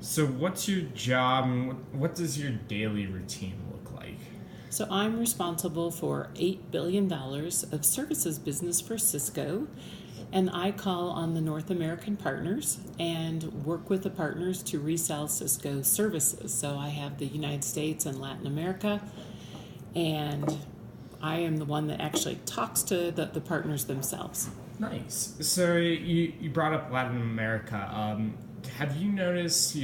So, what's your job and what does your daily routine look like? So I'm responsible for $8 billion of services business for Cisco, and I call on the North American partners and work with the partners to resell Cisco services. So I have the United States and Latin America, and I am the one that actually talks to the partners themselves. Nice. So, you brought up Latin America. Have you noticed,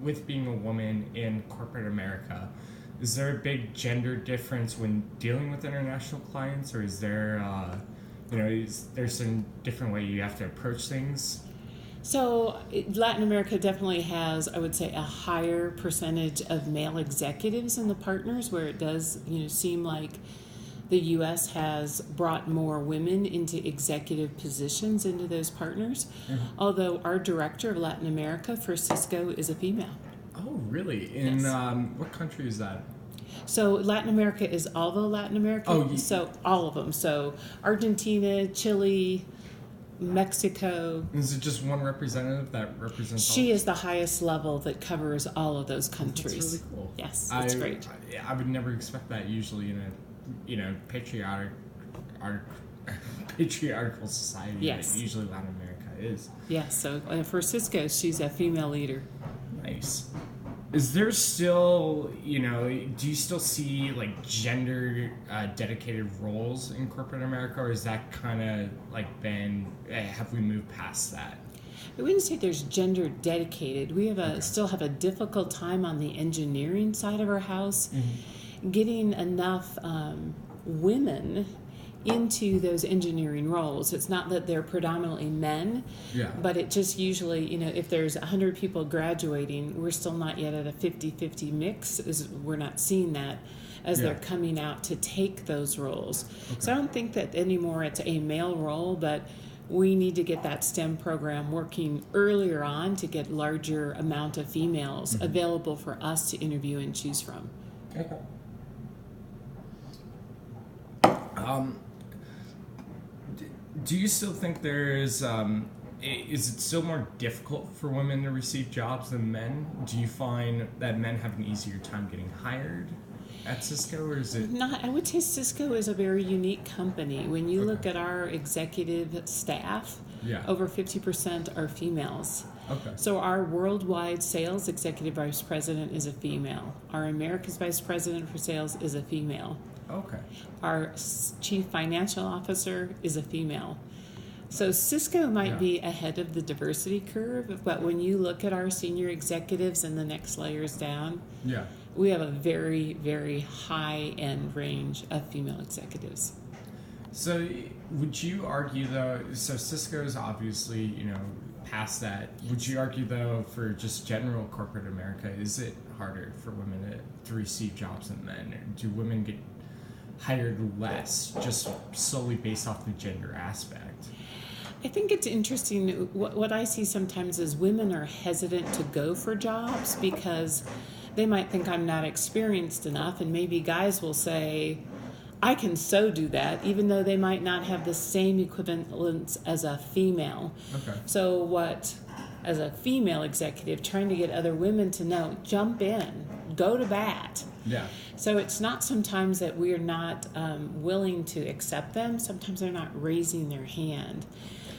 with being a woman in corporate America, is there a big gender difference when dealing with international clients, or is there, is there some different way you have to approach things? So Latin America definitely has, I would say, a higher percentage of male executives in the partners, where it does, seem like the U.S. has brought more women into executive positions into those partners. Although our director of Latin America for Cisco is a female. Oh, really? In Yes. what country is that? So Latin America is all the Latin America. Oh, So all of them. So Argentina, Chile, Mexico. Is it just one representative that represents She all? is the highest level that covers all of those That's countries. really cool. Yes, it's great. I would never expect that usually in a, patriarchal society. Yes. That usually Latin America is. Yes, so for Cisco, she's a female leader. Nice. Is there still, do you still see like gender dedicated roles in corporate America, or is that kind of like have we moved past that? I wouldn't say there's gender dedicated. We have still have a difficult time on the engineering side of our house getting enough women into those engineering roles. It's not that they're predominantly men, Yeah. but it just usually, if there's 100 people graduating, we're still not yet at a 50-50 mix. We're not seeing that as they're coming out to take those roles. So I don't think that anymore it's a male role, but we need to get that STEM program working earlier on to get larger amount of females available for us to interview and choose from. Okay. Do you still think is it still more difficult for women to receive jobs than men? Do you find that men have an easier time getting hired at Cisco, or is it? Not, I would say Cisco is a very unique company. When you look at our executive staff, over 50% are females. Okay. So our worldwide sales executive vice president is a female. Our America's vice president for sales is a female. Okay. Our chief financial officer is a female. So Cisco might be ahead of the diversity curve, but when you look at our senior executives and the next layers down, we have a very, very high-end range of female executives. So would you argue, though, so Cisco's obviously, past that, would you argue, though, for just general corporate America, is it harder for women to receive jobs than men? Or do women get hired less just solely based off the gender aspect? I think it's interesting. What I see sometimes is women are hesitant to go for jobs because they might think I'm not experienced enough, and maybe guys will say, I can so do that, even though they might not have the same equivalence as a female. Okay. So as a female executive, trying to get other women to know, jump in, go to bat. Yeah. So it's not sometimes that we're not willing to accept them. Sometimes they're not raising their hand.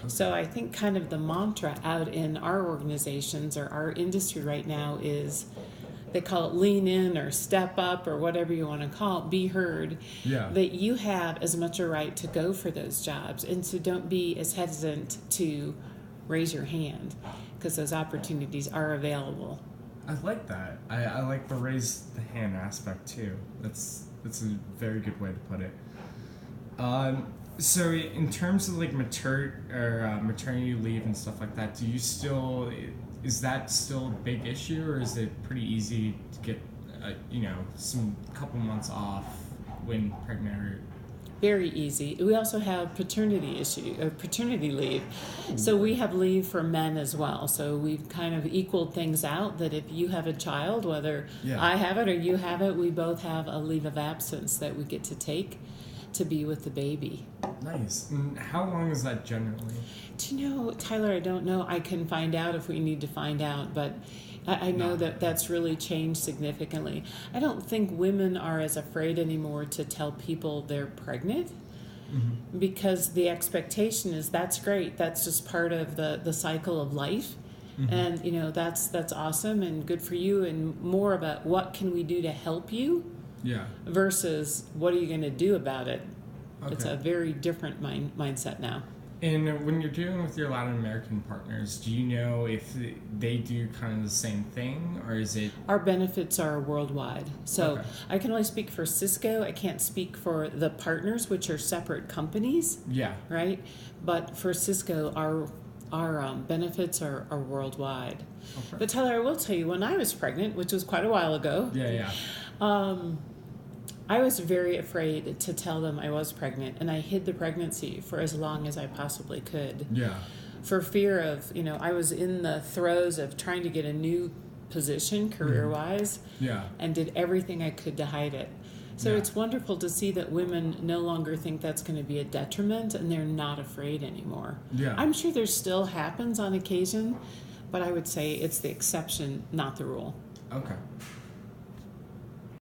So I think kind of the mantra out in our organizations or our industry right now is, they call it lean in or step up or whatever you want to call it, be heard. Yeah. That you have as much a right to go for those jobs. And so don't be as hesitant to raise your hand because those opportunities are available. I like that. I like the raise the hand aspect too. That's a very good way to put it. So in terms of like maternity leave and stuff like that, is that still a big issue, or is it pretty easy to get some couple months off when pregnant? Or... Very easy. We also have paternity leave. So we have leave for men as well. So we've kind of equaled things out that if you have a child, whether I have it or you have it, we both have a leave of absence that we get to take. to be with the baby. Nice. And how long is that generally? Do you know, Tyler, I don't know. I can find out if we need to find out, but I know that that's really changed significantly. I don't think women are as afraid anymore to tell people they're pregnant. Mm-hmm. Because the expectation is that's great. That's just part of the cycle of life. Mm-hmm. And, you know, that's awesome and good for you, and more about what can we do to help you versus what are you going to do about it. Okay. It's a very different mindset now. And when you're dealing with your Latin American partners, do you know if they do kind of the same thing, or is it... Our benefits are worldwide. So I can only speak for Cisco. I can't speak for the partners, which are separate companies. Yeah. Right? But for Cisco, our benefits are worldwide. Okay. But Tyler, I will tell you, when I was pregnant, which was quite a while ago... I was very afraid to tell them I was pregnant, and I hid the pregnancy for as long as I possibly could. Yeah. For fear of, you know, I was in the throes of trying to get a new position career-wise, and did everything I could to hide it. So it's wonderful to see that women no longer think that's going to be a detriment, and they're not afraid anymore. Yeah. I'm sure there still happens on occasion, but I would say it's the exception, not the rule. Okay.